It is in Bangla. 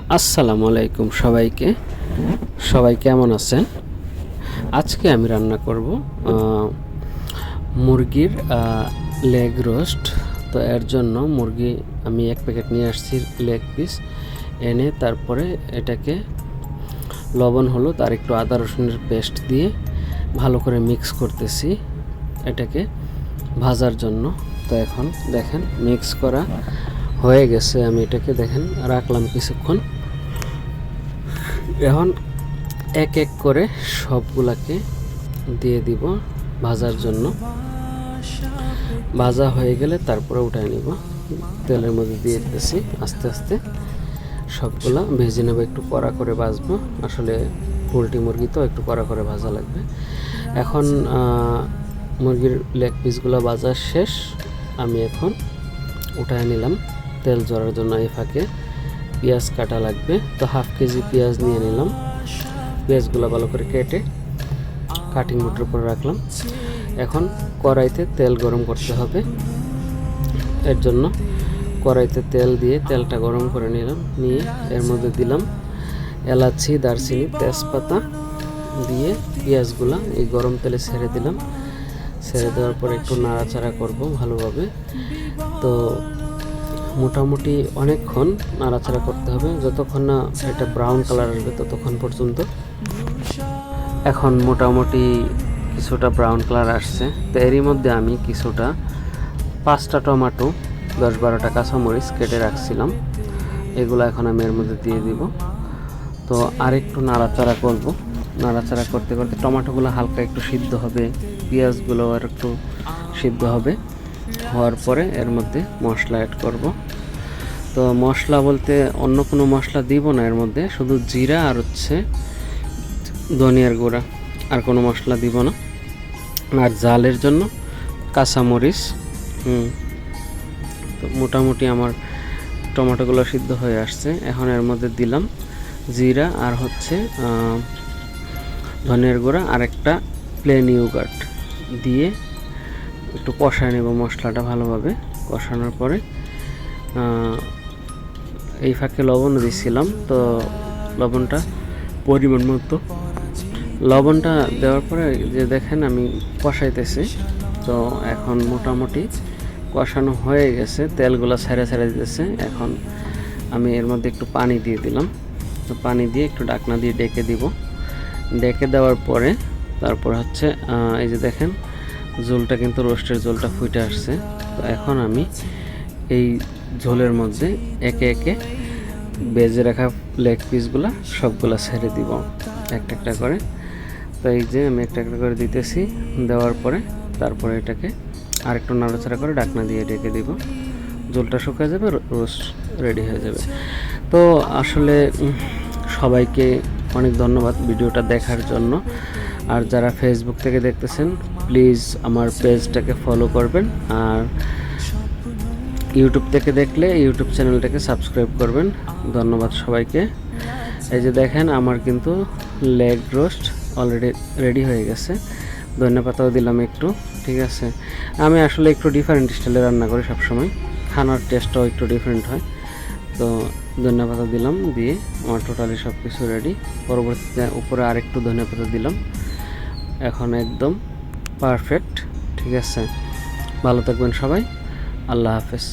আসসালামু আলাইকুম সবাইকে। সবাই কেমন আছেন? আজকে আমি রান্না করব মুরগির লেগ রোস্ট। তো এর জন্য মুরগি আমি 1 প্যাকেট নিয়ে আসছি লেগ পিস এনে তারপরে এটাকে লবণ হলুদ আর একটু আদা রসুনের পেস্ট দিয়ে ভালো করে মিক্স করতেছি এটাকে ভাজার জন্য। তো এখন দেখেন মিক্স করা হয়ে গেছে, আমি এটাকে দেখেন রাখলাম কিছুক্ষণ। এখন এক এক করে সবগুলাকে দিয়ে দিব ভাজার জন্য। ভাজা হয়ে গেলে তারপরে উঠায় নিব, তেলের মধ্যে দিয়ে দিতেছি আস্তে আস্তে। সবগুলা ভেজে নেব, একটু কড়া করে ভাজবো, আসলে পোলট্রি মুরগি তো একটু কড়া করে ভাজা লাগবে। এখন মুরগির লেগ পিসগুলো ভাজা শেষ, আমি এখন উঠায় নিলাম তেল ঝরার জন্য। এই ফাঁকে পেঁয়াজ কাটা লাগবে, তো হাফ কেজি পেঁয়াজ নিয়ে নিলাম। পেঁয়াজগুলো ভালো করে কেটে কাটিং বোর্ডের উপর রাখলাম। এখন কড়াইতে তেল গরম করতে হবে, এর জন্য কড়াইতে তেল দিয়ে তেলটা গরম করে নিলাম। নিয়ে এর মধ্যে দিলাম এলাচি, দারচিনি, তেজপাতা দিয়ে পেঁয়াজগুলো এই গরম তেলে ছেড়ে দিলাম। ছেড়ে দেওয়ার পরে একটু নাড়াচাড়া করব ভালোভাবে। তো মোটামুটি অনেকক্ষণ নাড়াচাড়া করতে হবে, যতক্ষণ না এটা ব্রাউন কালার আসবে ততক্ষণ পর্যন্ত। এখন মোটামুটি কিছুটা ব্রাউন কালার আসছে, তো এরই মধ্যে আমি কিছুটা 5টা টমেটো, 10-12টা কাঁচামরিচ কেটে রাখছিলাম, এগুলো এখন আমি এর মধ্যে দিয়ে দিব। তো আরেকটু নাড়াচাড়া করব। নাড়াচাড়া করতে করতে টমেটোগুলো হালকা একটু সিদ্ধ হবে, পেঁয়াজগুলো আর একটু সিদ্ধ হবে। হওয়ার পরে এর মধ্যে মশলা অ্যাড করব। তো মশলা বলতে অন্য কোনো মশলা দিব না এর মধ্যে, শুধু জিরা আর হচ্ছে ধনিয়ার গুঁড়া, আর কোনো মশলা দিব না। আর ঝালের জন্য কাঁচামরিচ। তো মোটামুটি আমার টমেটোগুলো সিদ্ধ হয়ে আসছে। এখন এর মধ্যে দিলাম জিরা আর হচ্ছে ধনিয়ার গুঁড়া আর একটা প্লেন ইয়োগার্ট দিয়ে একটু কষায় নেব মশলাটা ভালোভাবে। কষানোর পরে এই ফাঁকে লবণ দিয়েছিলাম, তো লবণটা পরিমাণ মতো। লবণটা দেওয়ার পরে যে দেখেন আমি কষাইতেছি, তো এখন মোটামুটি কষানো হয়ে গেছে, তেলগুলো ছেড়ে ছেড়ে দিতেছে। এখন আমি এর মধ্যে একটু পানি দিয়ে দিলাম, তো পানি দিয়ে একটু ঢাকনা দিয়ে ডেকে দিব। ডেকে দেওয়ার পরে তারপর হচ্ছে এই যে দেখেন ঝোলটা কিন্তু রোস্টের ঝোলটা ফুটে আসছে। তো এখন আমি এই ঝোলের মধ্যে একে একে ভেজে রাখা লেগ পিসগুলো সবগুলো ছেড়ে দিব একটা একটা করে। তো এই যে আমি একটা একটা করে দিতেছি, দেওয়ার পরে তারপরে এটাকে আর একটু নাড়াচাড়া করে ঢাকনা দিয়ে ঢেকে দিব। ঝোলটা শুকিয়ে যাবে, রোস্ট রেডি হয়ে যাবে। তো আসলে সবাইকে অনেক ধন্যবাদ ভিডিওটা দেখার জন্য। আর যারা ফেসবুক থেকে দেখতেছেন প্লিজ আমার পেজটাকে ফলো করবেন, আর ইউটিউব থেকে দেখলে ইউটিউব চ্যানেলটাকে সাবস্ক্রাইব করবেন। ধন্যবাদ সবাইকে। এই যে দেখেন আমার কিন্তু লেগ রোস্ট অলরেডি রেডি হয়ে গেছে। ধনেপাতাও দিলাম একটু, ঠিক আছে। আমি আসলে একটু ডিফারেন্ট স্টাইলে রান্না করি সবসময়, খানার টেস্টটাও একটু ডিফারেন্ট হয়। তো ধনেপাতা দিলাম, দিয়ে আমার টোটালি সব কিছু রেডি। পরবর্তীতে উপরে আরেকটু ধনেপাতা দিলাম। এখন একদম পারফেক্ট, ঠিক আছে। ভালো থাকবেন সবাই, আল্লাহ হাফেজ।